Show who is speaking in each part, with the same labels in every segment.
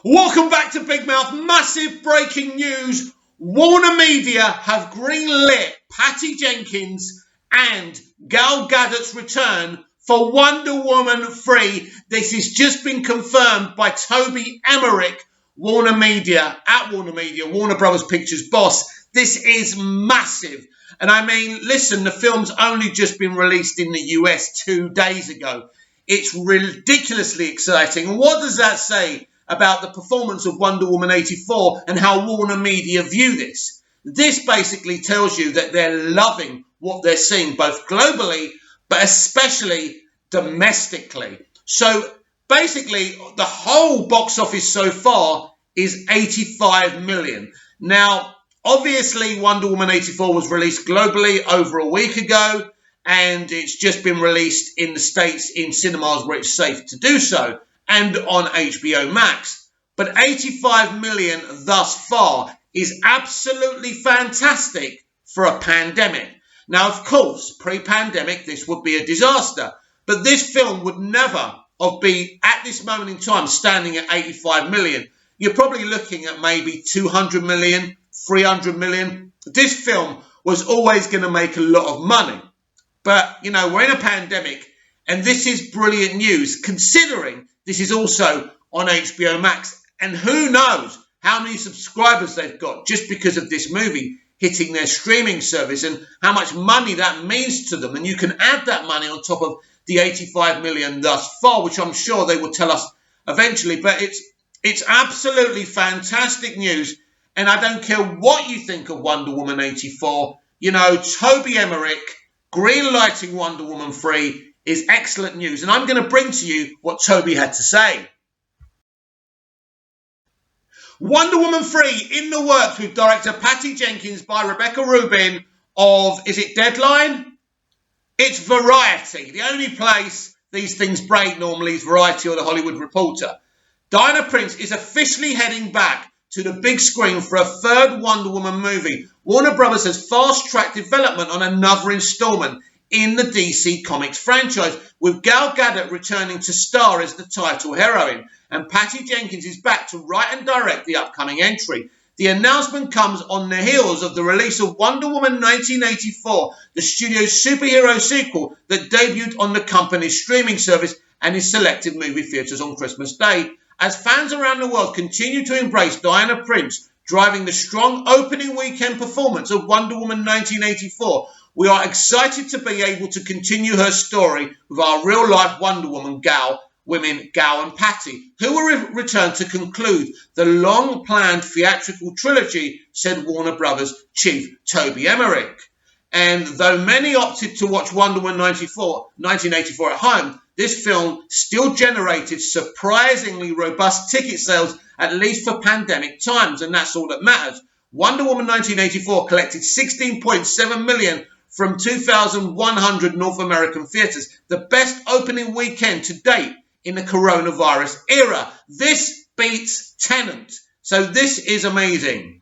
Speaker 1: Welcome back to Big Mouth. Massive breaking news. Warner Media have greenlit Patty Jenkins and Gal Gadot's return for Wonder Woman 3. This has just been confirmed by Toby Emmerich, Warner Media, Warner Brothers Pictures boss. This is massive. And I mean, listen, the film's only just been released in the US 2 days ago. It's ridiculously exciting. And what does that say about the performance of Wonder Woman 84 and how Warner Media view this? This basically tells you that they're loving what they're seeing, both globally, but especially domestically. So basically, the whole box office so far is 85 million. Now, obviously, Wonder Woman 84 was released globally over a week ago, and it's just been released in the States in cinemas where it's safe to do so, and on HBO Max. But 85 million thus far is absolutely fantastic for a pandemic. Now, of course, pre-pandemic, this would be a disaster. But this film would never have been, at this moment in time, standing at 85 million. You're probably looking at maybe 200 million, 300 million. This film was always going to make a lot of money. But, you know, we're in a pandemic, and this is brilliant news, considering this is also on HBO Max. And who knows how many subscribers they've got just because of this movie hitting their streaming service and how much money that means to them. And you can add that money on top of the 85 million thus far, which I'm sure they will tell us eventually. But it's absolutely fantastic news. And I don't care what you think of Wonder Woman 84. You know, Toby Emmerich greenlighting Wonder Woman 3 is excellent news. And I'm going to bring to you what Toby had to say. Wonder Woman 3 in the works with director Patty Jenkins by Rebecca Rubin of, is it Deadline? It's Variety. The only place these things break normally is Variety or The Hollywood Reporter. Diana Prince is officially heading back to the big screen for a third Wonder Woman movie. Warner Brothers has fast-tracked development on another installment in the DC Comics franchise, with Gal Gadot returning to star as the title heroine, and Patty Jenkins is back to write and direct the upcoming entry. The announcement comes on the heels of the release of Wonder Woman 1984, the studio's superhero sequel that debuted on the company's streaming service and in selected movie theatres on Christmas Day. As fans around the world continue to embrace Diana Prince driving the strong opening weekend performance of Wonder Woman 1984, we are excited to be able to continue her story with our real-life Wonder Woman Gal and Patty, who will return to conclude the long-planned theatrical trilogy, said Warner Brothers chief Toby Emmerich. And though many opted to watch Wonder Woman 1984 at home, this film still generated surprisingly robust ticket sales, at least for pandemic times, and that's all that matters. Wonder Woman 1984 collected 16.7 million from 2,100 North American theatres, the best opening weekend to date in the coronavirus era. This beats Tenet, so this is amazing.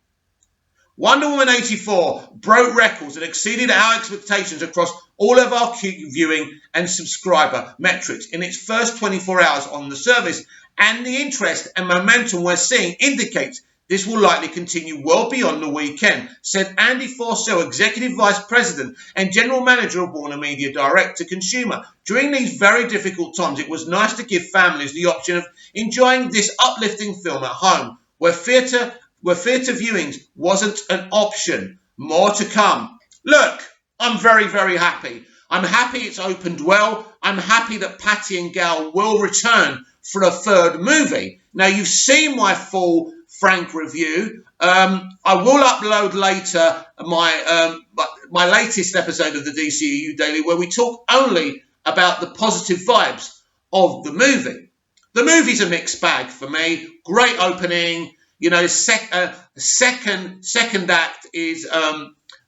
Speaker 1: Wonder Woman 84 broke records and exceeded our expectations across all of our viewing and subscriber metrics in its first 24 hours on the service, and the interest and momentum we're seeing indicates this will likely continue well beyond the weekend, said Andy Forcell, Executive Vice President and General Manager of Warner Media Direct to Consumer. During these very difficult times, it was nice to give families the option of enjoying this uplifting film at home, where theatre viewings wasn't an option. More to come. Look, I'm very, very happy. I'm happy it's opened well. I'm happy that Patty and Gal will return for a third movie. Now, you've seen my full frank review. I will upload later my latest episode of the DCEU Daily, where we talk only about the positive vibes of the movie. The movie's a mixed bag for me. Great opening. You know, second act is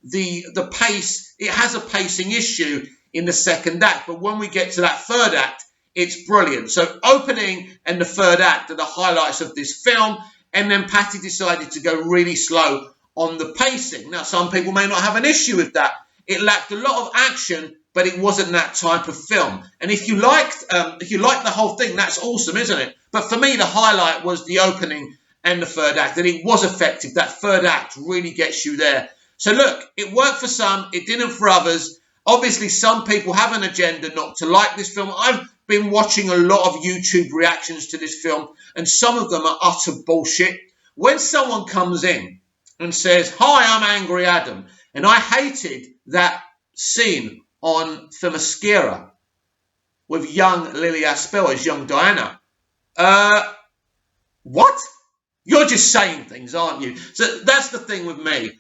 Speaker 1: the pace. It has a pacing issue in the second act, but when we get to that third act, it's brilliant. So opening and the third act are the highlights of this film. And then Patty decided to go really slow on the pacing. Now, some people may not have an issue with that. It lacked a lot of action, but it wasn't that type of film. And if you liked the whole thing, that's awesome, isn't it? But for me, the highlight was the opening and the third act, and it was effective. That third act really gets you there. So look, it worked for some, it didn't for others. Obviously, some people have an agenda not to like this film. I've been watching a lot of YouTube reactions to this film, and some of them are utter bullshit. When someone comes in and says, "Hi, I'm Angry Adam," and I hated that scene on Themyscira with young Lily Aspel as young Diana. What? You're just saying things, aren't you? So that's the thing with me.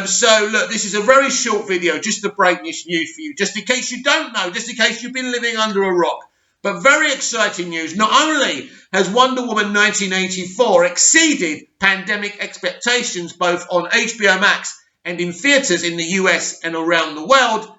Speaker 1: So, look, this is a very short video just to break this news for you, just in case you don't know, just in case you've been living under a rock. But very exciting news. Not only has Wonder Woman 1984 exceeded pandemic expectations both on HBO Max and in theatres in the US and around the world,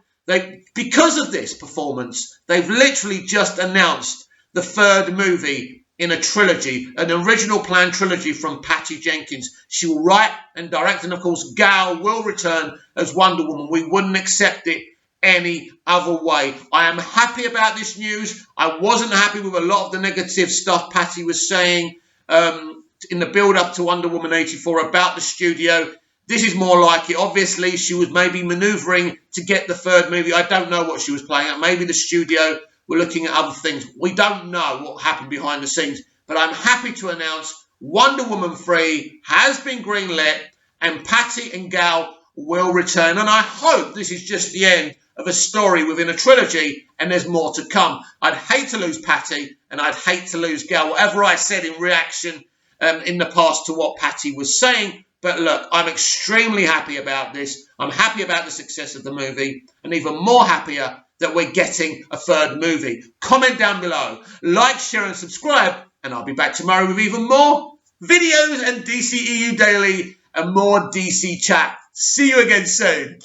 Speaker 1: because of this performance, they've literally just announced the third movie in a trilogy, an original planned trilogy from Patty Jenkins. She will write and direct, and of course, Gal will return as Wonder Woman. We wouldn't accept it any other way. I am happy about this news. I wasn't happy with a lot of the negative stuff Patty was saying in the build-up to Wonder Woman 84 about the studio. This is more like it. Obviously, she was maybe manoeuvring to get the third movie. I don't know what she was playing at. Maybe the studio were looking at other things. We don't know what happened behind the scenes. But I'm happy to announce Wonder Woman 3 has been greenlit and Patty and Gal will return. And I hope this is just the end of a story within a trilogy and there's more to come. I'd hate to lose Patty and I'd hate to lose Gal. Whatever I said in reaction in the past to what Patty was saying. But look, I'm extremely happy about this. I'm happy about the success of the movie and even more happier that we're getting a third movie. Comment down below, like, share and subscribe, and I'll be back tomorrow with even more videos and DCEU Daily and more DC chat. See you again soon.